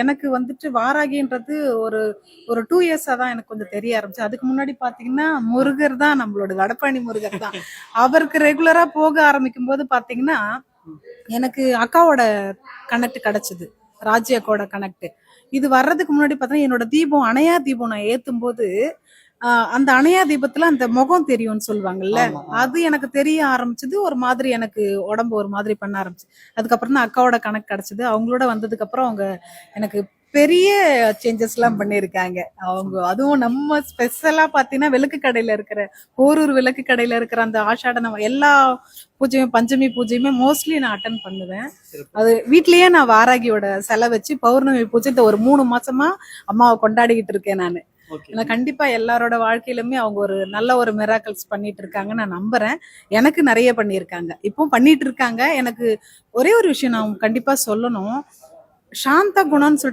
எனக்கு வந்துட்டு வாராகின்றது ஒரு ஒரு 2 இயர்ஸா தான் எனக்கு கொஞ்சம் தெரிய ஆரம்பிச்சு. அதுக்கு முன்னாடி பாத்தீங்கன்னா, முருகர் தான் நம்மளோட வடபழனி முருகர் தான். அவருக்கு ரெகுலரா போக ஆரம்பிக்கும்போது பாத்தீங்கன்னா, எனக்கு அக்காவோட கனெக்ட் கிடைச்சது. ராஜி அக்காவோட கனெக்ட். இது வர்றதுக்கு முன்னாடி பாத்தீங்கன்னா, என்னோட தீபம் அணையா தீபம் நான் ஏத்தும்போது, அந்த அணையா தீபத்துல அந்த முகம் தெரியும்னு சொல்லுவாங்கல்ல. ஆமா, ஆமா. அது எனக்கு தெரிய ஆரம்பிச்சது. ஒரு மாதிரி எனக்கு உடம்பு ஒரு மாதிரி பண்ண ஆரம்பிச்சு. அதுக்கப்புறம் தான் அக்காவோட கனெக்ட் கிடைச்சது. அவங்களோட வந்ததுக்கு அப்புறம் அவங்க எனக்கு பெரிய சேஞ்சஸ்லாம் பண்ணியிருக்காங்க. அவங்க அதுவும் நம்ம ஸ்பெஷலா பார்த்தீங்கன்னா, விளக்கு கடையில இருக்கிற ஓரூர் விளக்கு கடையில இருக்கிற அந்த ஆஷாட எல்லா பூஜையும் பஞ்சமி பூஜையுமே மோஸ்ட்லி நான் அட்டெண்ட் பண்ணுவேன். சிறப்பு. அது வீட்லயே நான் வாராகியோட செலை வச்சு பௌர்ணமி பூஜை இந்த ஒரு 3 மாசமா அம்மாவை கொண்டாடிக்கிட்டு இருக்கேன் நானு. ஓகே. ஏன்னா கண்டிப்பா எல்லாரோட வாழ்க்கையிலுமே அவங்க ஒரு நல்ல ஒரு மிராக்கிள்ஸ் பண்ணிட்டு இருக்காங்க நான் நம்புறேன். எனக்கு நிறைய பண்ணியிருக்காங்க. இப்பவும் பண்ணிட்டு இருக்காங்க. எனக்கு ஒரே ஒரு விஷயம் நான் கண்டிப்பா சொல்லணும். சாந்த குணம்னு